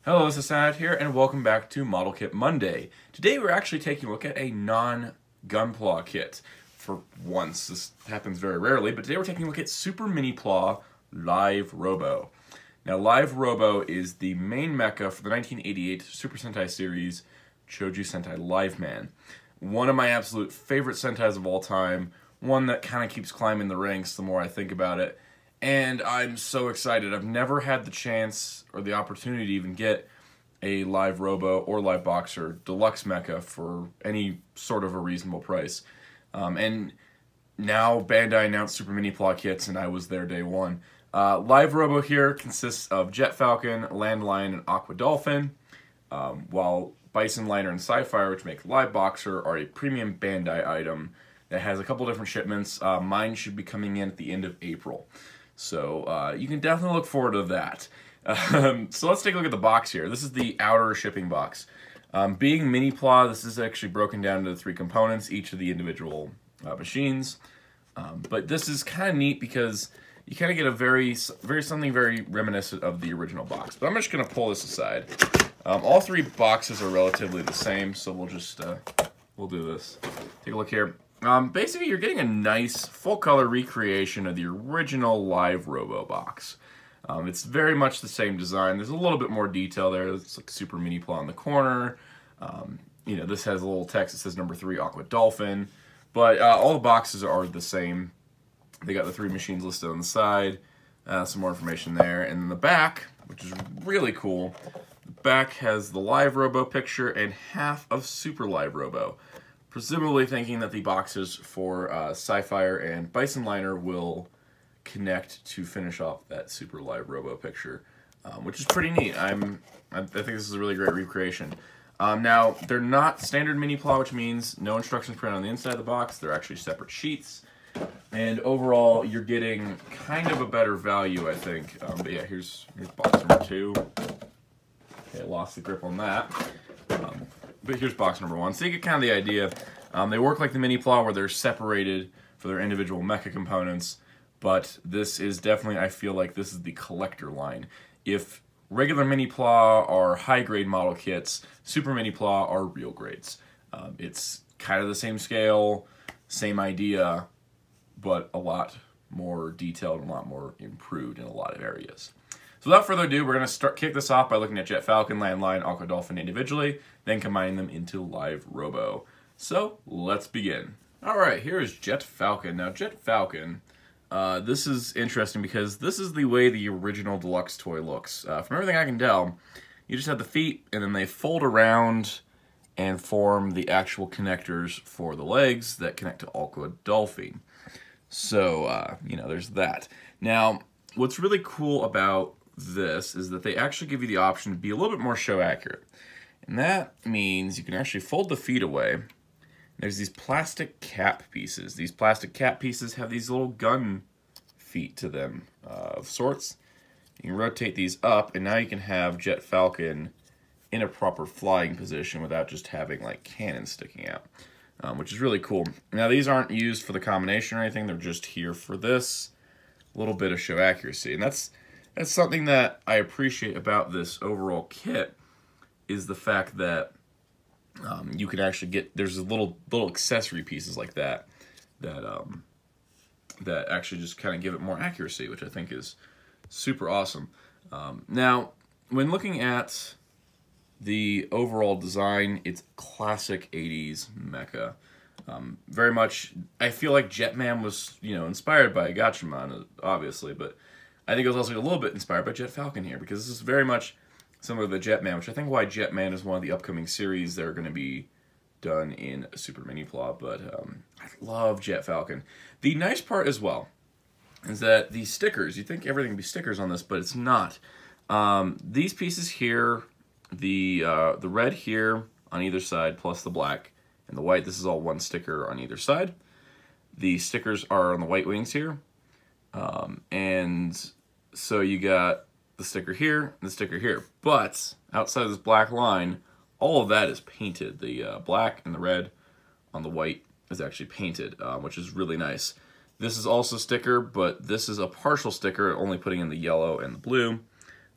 Hello, this is Sad here, and welcome back to Model Kit Monday. Today we're actually taking a look at a non-Gunpla kit. For once, this happens very rarely, but today we're taking a look at Super Minipla Live Robo. Now, Live Robo is the main mecha for the 1988 Super Sentai series, Chojuu Sentai Liveman. One of my absolute favorite Sentais of all time, one that kind of keeps climbing the ranks the more I think about it. And I'm so excited. I've never had the chance or the opportunity to even get a Live Robo or Live Boxer Deluxe Mecha for any sort of a reasonable price. And now Bandai announced Super Minipla kits, and I was there day one. Live Robo here consists of Jet Falcon, Landline, and Aqua Dolphin, while Bison Liner and Sci-Fire, which make Live Boxer, are a premium Bandai item that has a couple different shipments. Mine should be coming in at the end of April. So you can definitely look forward to that. So let's take a look at the box here. This is the outer shipping box. Being Minipla, this is actually broken down into 3 components, each of the individual machines. But this is kind of neat because you kind of get a something very reminiscent of the original box. But I'm just going to pull this aside. All 3 boxes are relatively the same, so we'll just we'll do this. Take a look here. Basically, you're getting a nice full-color recreation of the original Live Robo box. It's very much the same design. There's a little bit more detail there. It's like Super Minipla on the corner. You know, this has a little text that says number 3 Aqua Dolphin. But all the boxes are the same. They got the 3 machines listed on the side. Some more information there. And then the back, which is really cool, the back has the Live Robo picture and half of Super Live Robo. Presumably thinking that the boxes for Sci-Fire and Bison Liner will connect to finish off that Super Live Robo picture, which is pretty neat. I think this is a really great recreation. Now, they're not standard Minipla, which means no instructions printed on the inside of the box. They're actually separate sheets. And overall, you're getting kind of a better value, I think. But yeah, here's box number 2. Okay, lost the grip on that. But here's box number 1. So you get kind of the idea. They work like the Minipla where they're separated for their individual mecha components, but this is definitely, I feel like this is the collector line. If regular Minipla are high-grade model kits, Super Minipla are real grades. It's kind of the same scale, same idea, but a lot more detailed and a lot more improved in a lot of areas. So without further ado, we're going to kick this off by looking at Jet Falcon, Landline, Aqua Dolphin individually, then combining them into Live Robo. So let's begin. Alright, here is Jet Falcon. Now Jet Falcon, this is interesting because this is the way the original deluxe toy looks. From everything I can tell, you just have the feet and then they fold around and form the actual connectors for the legs that connect to Aqua Dolphin. So, you know, there's that. Now, what's really cool about this is that they actually give you the option to be a little bit more show accurate. And that means you can actually fold the feet away. There's these plastic cap pieces. These plastic cap pieces have these little gun feet to them of sorts. You can rotate these up, and now you can have Jet Falcon in a proper flying position without just having like cannons sticking out, which is really cool. Now these aren't used for the combination or anything. They're just here for this little bit of show accuracy, and that's something that I appreciate about this overall kit, is the fact that you can actually get, there's little accessory pieces like that that actually just kind of give it more accuracy, which I think is super awesome. Now, when looking at the overall design, it's classic 80s mecha. Very much, I feel like Jetman was, you know, inspired by Gatchaman, obviously, but I think it was also a little bit inspired by Jet Falcon here, because this is very much similar to Jetman, which I think why Jetman is one of the upcoming series that are going to be done in Super Minipla, but I love Jet Falcon. The nice part as well is that these stickers, you think everything would be stickers on this, but it's not. These pieces here, the red here on either side, plus the black and the white, this is all one sticker on either side. The stickers are on the white wings here, and so you got the sticker here and the sticker here, but outside of this black line, all of that is painted. The black and the red on the white is actually painted, which is really nice. This is also a sticker, but this is a partial sticker, only putting in the yellow and the blue.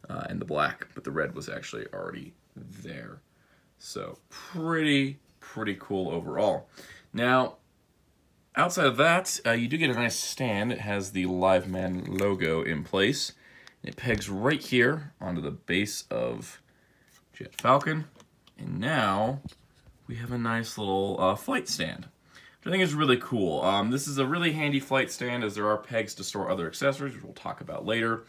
and the black, but the red was actually already there. So pretty cool overall. Now, outside of that, you do get a nice stand. It has the Liveman logo in place. It pegs right here onto the base of Jet Falcon. And now we have a nice little flight stand, which I think is really cool. This is a really handy flight stand, as there are pegs to store other accessories, which we'll talk about later,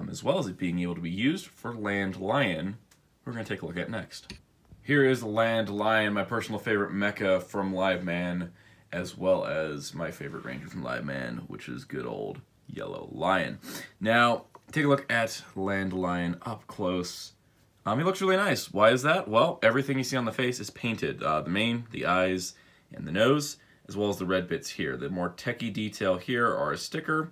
as well as it being able to be used for Land Lion, we're going to take a look at next. Here is Land Lion, my personal favorite mecha from Liveman, as well as my favorite ranger from Liveman, which is good old Yellow Lion. Now, take a look at Land Lion up close. He looks really nice. Why is that? Well, everything you see on the face is painted. The mane, the eyes, and the nose, as well as the red bits here. The more techie detail here are a sticker,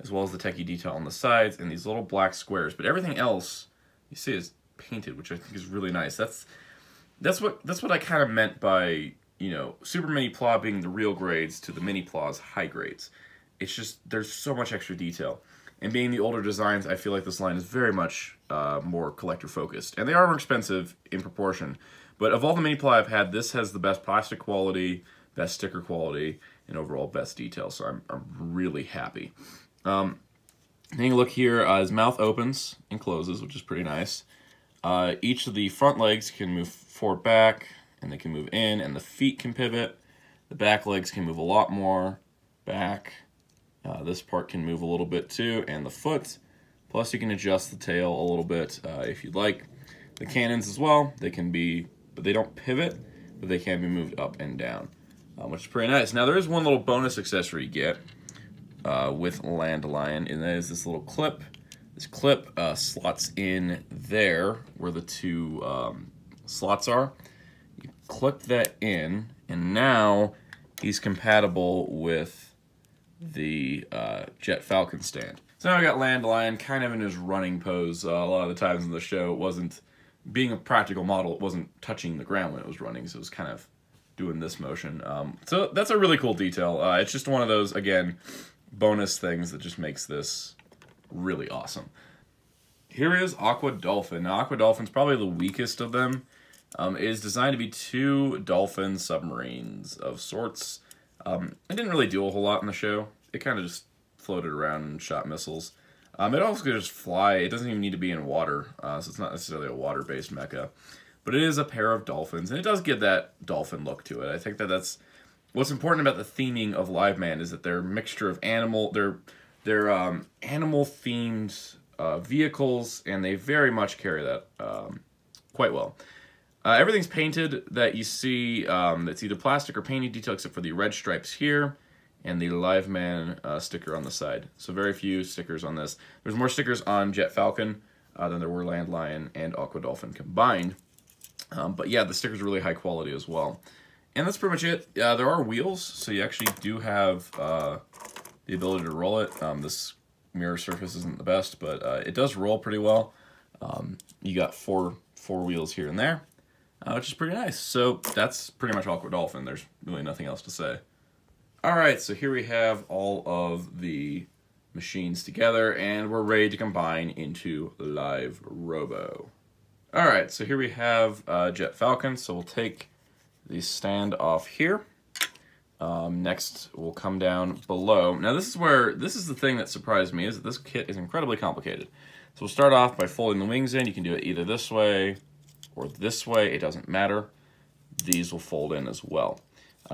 as well as the techie detail on the sides and these little black squares. But everything else you see is painted, which I think is really nice. That's what I kind of meant by, you know, Super Minipla being the real grades to the Minipla's high grades. It's just, there's so much extra detail. And being the older designs, I feel like this line is very much more collector focused. And they are more expensive in proportion. But of all the Minipla I've had, this has the best plastic quality, best sticker quality, and overall best detail. So I'm really happy. Taking a look here, his mouth opens and closes, which is pretty nice. Each of the front legs can move forward, back, and they can move in, and the feet can pivot. The back legs can move a lot more back. This part can move a little bit too, and the foot. Plus you can adjust the tail a little bit if you'd like. The cannons as well, they can be, but they don't pivot, but they can be moved up and down, which is pretty nice. Now there is one little bonus accessory you get with Land Lion, and that is this little clip. This clip slots in there where the two slots are. You clip that in, and now he's compatible with the Jet Falcon stand. So now I got Land Lion kind of in his running pose. A lot of the times in the show, it wasn't, being a practical model, it wasn't touching the ground when it was running, so it was kind of doing this motion. So that's a really cool detail. It's just one of those, again, bonus things that just makes this really awesome. Here is Aqua Dolphin. Now, Aqua Dolphin's probably the weakest of them. It is designed to be two dolphin submarines of sorts. It didn't really do a whole lot in the show. It kind of just floated around and shot missiles. It also could just fly. It doesn't even need to be in water, so it's not necessarily a water-based mecha. But it is a pair of dolphins, and it does get that dolphin look to it. I think that that's what's important about the theming of Liveman, is that they're a mixture of they're animal-themed vehicles, and they very much carry that quite well. Everything's painted that you see. It's either plastic or painted detail, except for the red stripes here and the Liveman sticker on the side. So very few stickers on this. There's more stickers on Jet Falcon than there were Land Lion and Aqua Dolphin combined. But yeah, the sticker's really high quality as well. And that's pretty much it. There are wheels, so you actually do have the ability to roll it. This mirror surface isn't the best, but it does roll pretty well. You got four wheels here and there, which is pretty nice. So that's pretty much Aqua Dolphin. There's really nothing else to say. Alright, so here we have all of the machines together, and we're ready to combine into Live Robo. Alright, so here we have Jet Falcon, so we'll take the stand off here. Next, we'll come down below. Now this is the thing that surprised me, is that this kit is incredibly complicated. So we'll start off by folding the wings in. You can do it either this way or this way, it doesn't matter. These will fold in as well.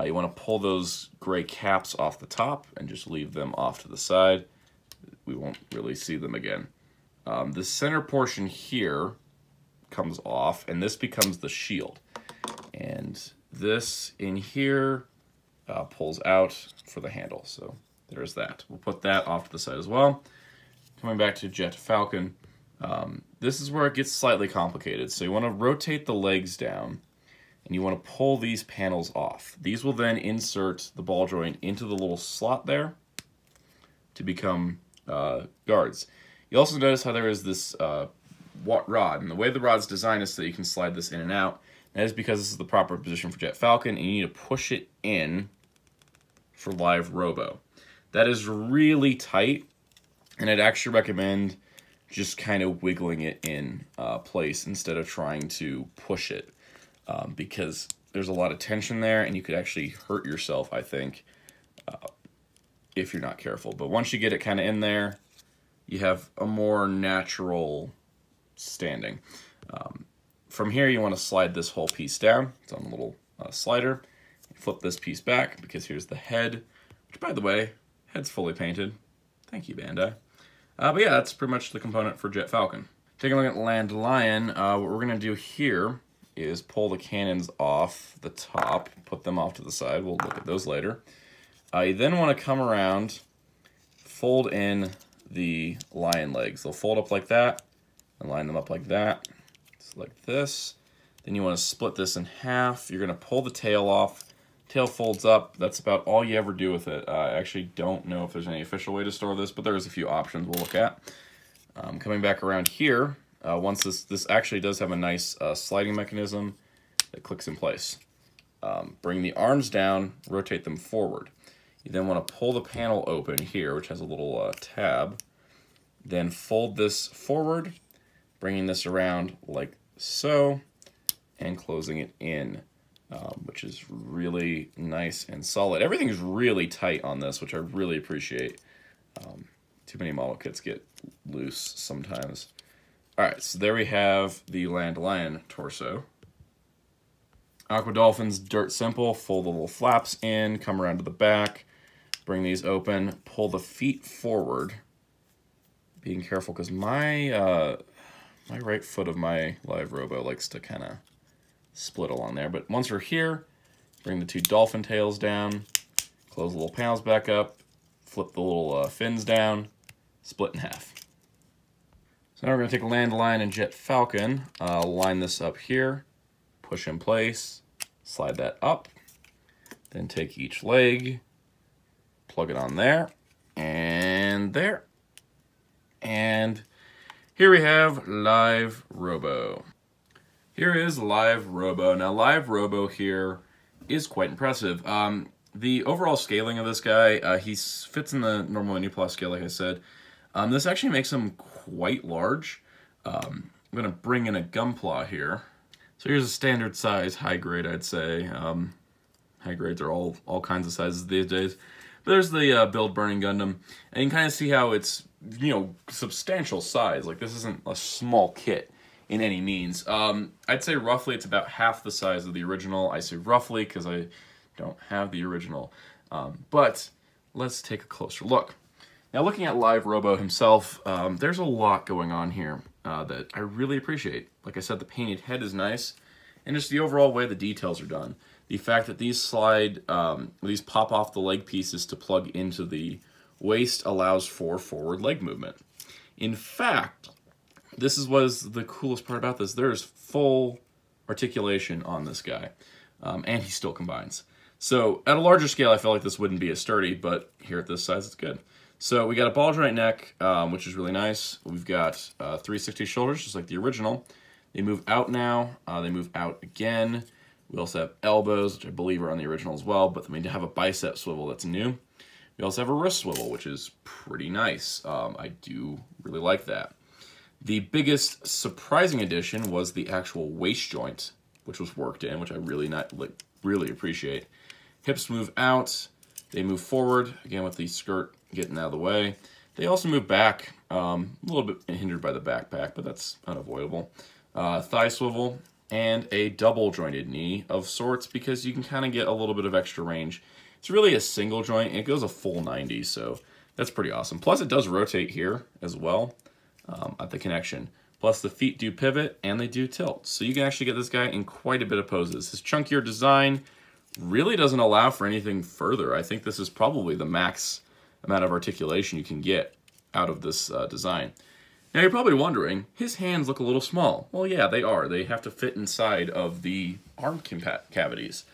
You want to pull those gray caps off the top and just leave them off to the side. We won't really see them again. The center portion here comes off, and this becomes the shield. And this in here pulls out for the handle. So there's that. We'll put that off to the side as well. Coming back to Jet Falcon, this is where it gets slightly complicated. So you want to rotate the legs down, and you want to pull these panels off. These will then insert the ball joint into the little slot there to become guards. You also notice how there is this rod, and the way the rod's designed is so that you can slide this in and out. That is because this is the proper position for Jet Falcon, and you need to push it in for Live Robo. That is really tight, and I'd actually recommend just kind of wiggling it in place instead of trying to push it, because there's a lot of tension there and you could actually hurt yourself, I think, if you're not careful. But once you get it kind of in there, you have a more natural standing. From here, you want to slide this whole piece down. It's on a little slider. Flip this piece back, because here's the head, which, by the way, head's fully painted. Thank you, Bandai. But yeah, that's pretty much the component for Jet Falcon. Taking a look at Land Lion, what we're going to do here is pull the cannons off the top, put them off to the side. We'll look at those later. You then want to come around, fold in the lion legs. They'll fold up like that, and line them up like that. It's like this. Then you want to split this in half. You're going to pull the tail off. Tail folds up. That's about all you ever do with it. I actually don't know if there's any official way to store this, but there's a few options we'll look at. Coming back around here, once this actually does have a nice sliding mechanism that clicks in place. Bring the arms down, rotate them forward. You then want to pull the panel open here, which has a little tab. Then fold this forward, bringing this around like so, and closing it in. Which is really nice and solid. Everything's really tight on this, which I really appreciate. Too many model kits get loose sometimes. Alright, so there we have the Land Lion torso. Aqua Dolphin's dirt simple. Fold the little flaps in, come around to the back, bring these open, pull the feet forward. Being careful, because my right foot of my live Robo likes to kind of split along there. But once we're here, bring the two dolphin tails down, close the little panels back up, flip the little fins down, split in half. So now we're going to take Land Lion and Jet Falcon, line this up here, push in place, slide that up, then take each leg, plug it on there, and there. And here we have Live Robo. Here is Live Robo. Now, Live Robo here is quite impressive. The overall scaling of this guy, he fits in the normal Minipla scale, like I said. This actually makes him quite large. I'm going to bring in a Gunpla here. So here's a standard size, high grade, I'd say. High grades are all kinds of sizes these days. But there's the Build Burning Gundam, and you can kind of see how it's, you know, substantial size. Like, this isn't a small kit in any means. I'd say roughly it's about half the size of the original. I say roughly because I don't have the original. But let's take a closer look. Now, looking at Live Robo himself, there's a lot going on here that I really appreciate. Like I said, the painted head is nice, and just the overall way the details are done. The fact that these these pop off the leg pieces to plug into the waist allows for forward leg movement. In fact, this was the coolest part about this. There's full articulation on this guy, and he still combines. So at a larger scale, I feel like this wouldn't be as sturdy, but here at this size, it's good. So we got a ball joint neck, which is really nice. We've got 360 shoulders, just like the original. They move out now. They move out again. We also have elbows, which I believe are on the original as well, but then we have a bicep swivel that's new. We also have a wrist swivel, which is pretty nice. I do really like that. The biggest surprising addition was the actual waist joint, which was worked in, which I really appreciate. Hips move out, they move forward, again with the skirt getting out of the way. They also move back, a little bit hindered by the backpack, but that's unavoidable. Thigh swivel, and a double jointed knee of sorts, because you can kind of get a little bit of extra range. It's really a single joint, and it goes a full 90, so that's pretty awesome. Plus, it does rotate here as well at the connection. Plus, the feet do pivot, and they do tilt. So you can actually get this guy in quite a bit of poses. His chunkier design really doesn't allow for anything further. I think this is probably the max amount of articulation you can get out of this design. Now, you're probably wondering, his hands look a little small. Well, yeah, they are. They have to fit inside of the arm cavities.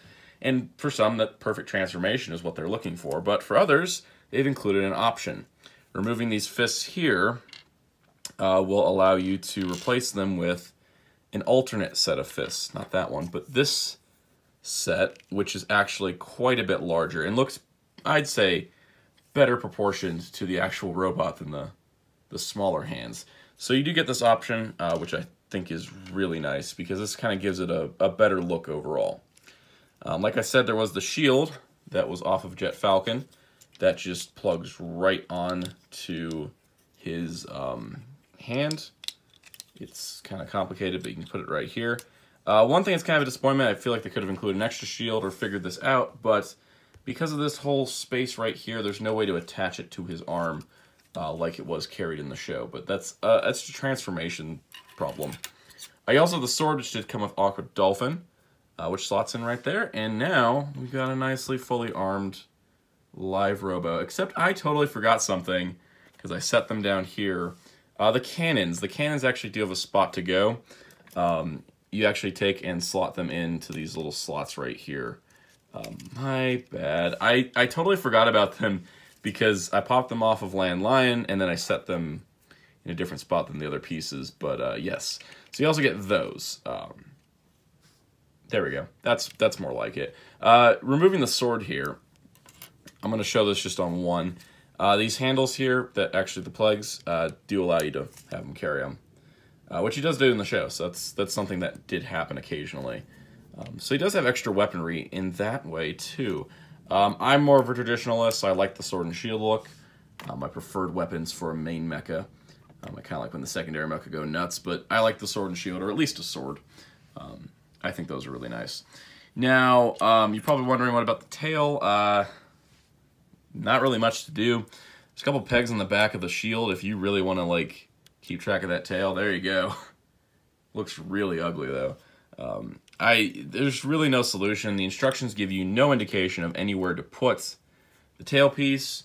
And for some, that perfect transformation is what they're looking for. But for others, they've included an option. Removing these fists here will allow you to replace them with an alternate set of fists. Not that one, but this set, which is actually quite a bit larger and looks, I'd say, better proportioned to the actual robot than the smaller hands. So you do get this option, which I think is really nice because this kind of gives it a better look overall. Like I said, there was the shield that was off of Jet Falcon that just plugs right on to his hand. It's kind of complicated, but you can put it right here. One thing that's kind of a disappointment, I feel like they could have included an extra shield or figured this out, but because of this whole space right here, there's no way to attach it to his arm like it was carried in the show. But that's a transformation problem. I also have the sword, which did come with Aqua Dolphin, which slots in right there. And now we've got a nicely fully armed live Robo. Except I totally forgot something because I set them down here. The cannons. The cannons actually do have a spot to go. You actually take and slot them into these little slots right here. My bad. I totally forgot about them because I popped them off of Land Lion and then I set them in a different spot than the other pieces. But yes, so you also get those. There we go. That's more like it. Removing the sword here, I'm going to show this just on one. These handles here, that actually the plugs, do allow you to have him carry them. Which he does do in the show, so that's something that did happen occasionally. So he does have extra weaponry in that way, too. I'm more of a traditionalist, so I like the sword and shield look. My preferred weapons for a main mecha. I kind of like when the secondary mecha go nuts, but I like the sword and shield, or at least a sword. I think those are really nice. Now, you're probably wondering what about the tail. Not really much to do. There's a couple pegs on the back of the shield if you really want to, like, keep track of that tail. There you go. Looks really ugly, though. There's really no solution. The instructions give you no indication of anywhere to put the tailpiece,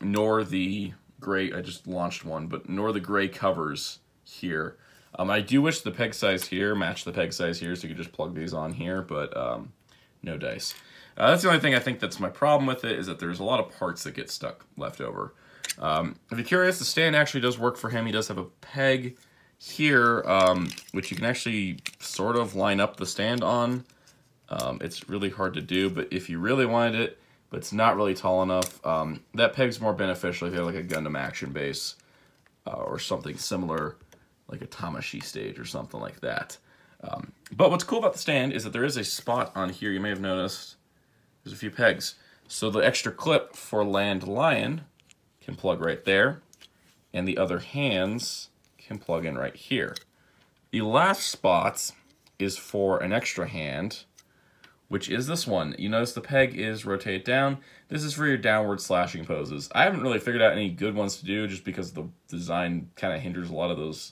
nor the gray, I just launched one, but nor the gray covers here. I do wish the peg size here matched the peg size here, so you could just plug these on here, but no dice. That's the only thing I think that's my problem with it, is that there's a lot of parts that get stuck left over. If you're curious, the stand actually does work for him. He does have a peg here, which you can actually sort of line up the stand on. It's really hard to do, but if you really wanted it, but it's not really tall enough, that peg's more beneficial if you have like a Gundam action base or something similar, like a Tamashii stage or something like that. But what's cool about the stand is that there is a spot on here, you may have noticed, there's a few pegs. So the extra clip for Land Lion can plug right there, and the other hands can plug in right here. The last spot is for an extra hand, which is this one. You notice the peg is rotate down. This is for your downward slashing poses. I haven't really figured out any good ones to do just because the design kind of hinders a lot of those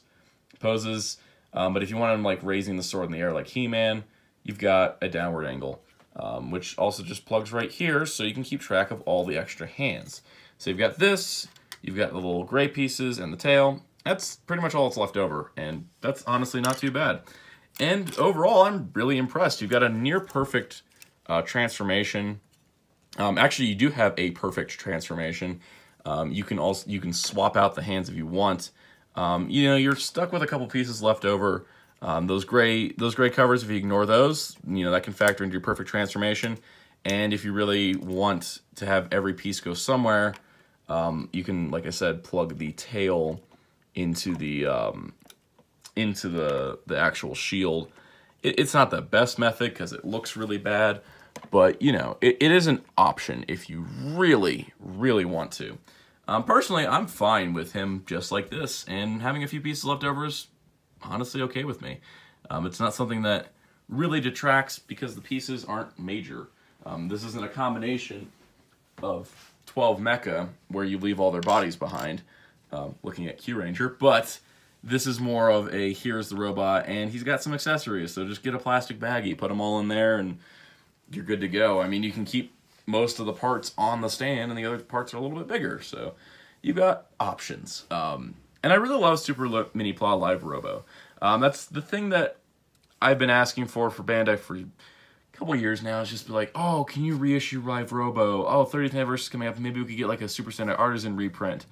poses. But if you want him like raising the sword in the air like He-Man, you've got a downward angle, which also just plugs right here so you can keep track of all the extra hands. So you've got this, you've got the little gray pieces and the tail. That's pretty much all that's left over, and that's honestly not too bad. And overall, I'm really impressed. You've got a near perfect transformation. Actually, you do have a perfect transformation. You can swap out the hands if you want. You know, you're stuck with a couple pieces left over. Those gray covers, if you ignore those, you know, that can factor into your perfect transformation. And if you really want to have every piece go somewhere, you can, like I said, plug the tail into the actual shield. It's not the best method because it looks really bad, but you know, it is an option if you really, really want to. Personally, I'm fine with him just like this, and having a few pieces left over is honestly okay with me. It's not something that really detracts because the pieces aren't major. This isn't a combination of 12 mecha where you leave all their bodies behind, looking at Q Ranger, but this is more of a here's the robot and he's got some accessories, so just get a plastic baggie, put them all in there, and you're good to go. I mean, you can keep most of the parts on the stand and the other parts are a little bit bigger, so you've got options. And I really love Super Minipla Live Robo. That's the thing that I've been asking for Bandai for a couple years now, is just be like, oh, can you reissue Live Robo? Oh, 30th anniversary is coming up, maybe we could get like a Super Sentai Artisan reprint.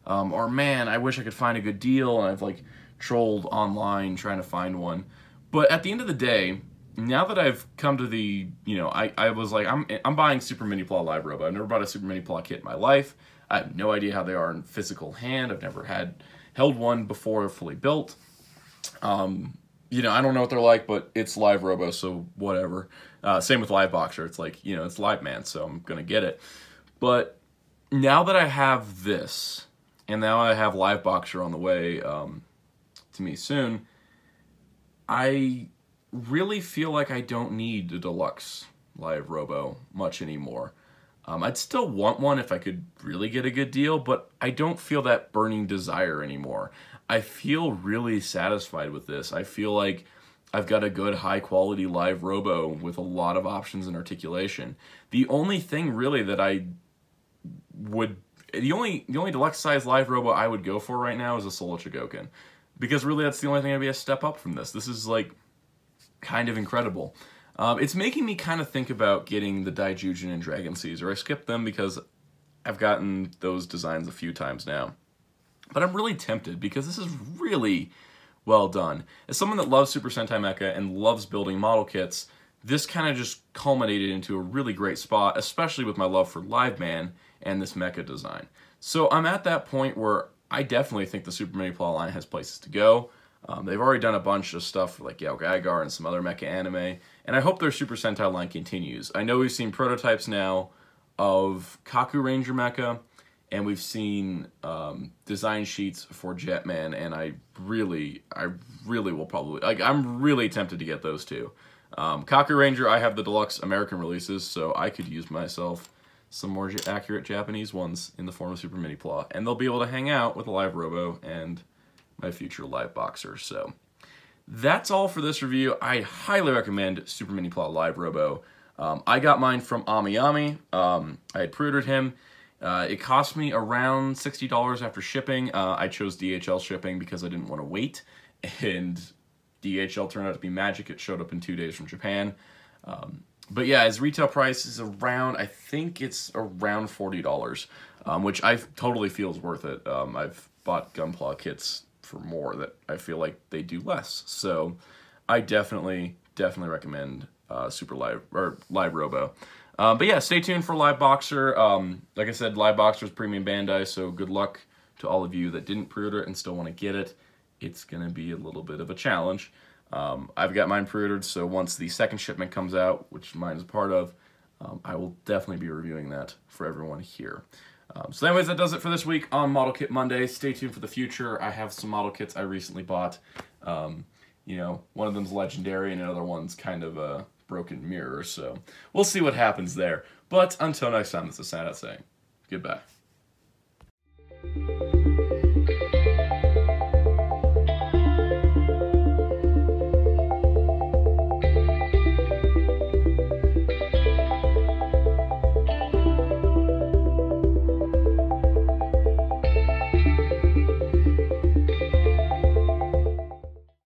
Or man, I wish I could find a good deal, and I've like trolled online trying to find one. But at the end of the day, now that I've come to the, you know, I was like, I'm buying Super Minipla Live Robo. I've never bought a Super Minipla kit in my life. I have no idea how they are in physical hand. I've never had Held one before they're fully built. You know, I don't know what they're like, but it's Live Robo, so whatever. Same with Live Boxer. It's like, you know, it's Live Man, so I'm going to get it. But now that I have this, and now I have Live Boxer on the way to me soon, I really feel like I don't need the deluxe Live Robo much anymore. I'd still want one if I could really get a good deal, but I don't feel that burning desire anymore. I feel really satisfied with this. I feel like I've got a good high quality Live Robo with a lot of options and articulation. The only thing really that the only deluxe size Live Robo I would go for right now is a Solo Chogokin. Because really that's the only thing that'd be a step up from this. This is like kind of incredible. It's making me kind of think about getting the Daijujin and Dragon Caesar. I skipped them because I've gotten those designs a few times now. But I'm really tempted because this is really well done. As someone that loves Super Sentai Mecha and loves building model kits, this kind of just culminated into a really great spot, especially with my love for Live Man and this Mecha design. So I'm at that point where I definitely think the Super Minipla line has places to go. They've already done a bunch of stuff like Yao Gaigar and some other Mecha anime, and I hope their Super Sentai line continues. I know we've seen prototypes now of Kaku Ranger Mecha, and we've seen design sheets for Jetman, and I really will probably, like, I'm really tempted to get those two. Kaku Ranger, I have the deluxe American releases, so I could use myself some more accurate Japanese ones in the form of Super Minipla, and they'll be able to hang out with a Live Robo and my future Live Boxer. So that's all for this review. I highly recommend Super Minipla Live Robo. I got mine from AmiAmi. I had pre-ordered him. It cost me around $60 after shipping. I chose DHL shipping because I didn't want to wait, and DHL turned out to be magic. It showed up in 2 days from Japan. But yeah, his retail price is around, I think it's around $40, which I totally feel is worth it. I've bought Gunpla kits for more that I feel like they do less. So I definitely recommend Live Robo. But yeah, stay tuned for Live Boxer. Like I said, Live Boxer is premium Bandai, so good luck to all of you that didn't pre-order it and still want to get it. It's going to be a little bit of a challenge. I've got mine pre-ordered, so once the second shipment comes out, which mine is a part of, I will definitely be reviewing that for everyone here. So anyways, that does it for this week on Model Kit Monday. Stay tuned for the future. I have some model kits I recently bought. You know, one of them's legendary and another one's kind of a broken mirror, so we'll see what happens there. But until next time, this is Sanat saying goodbye.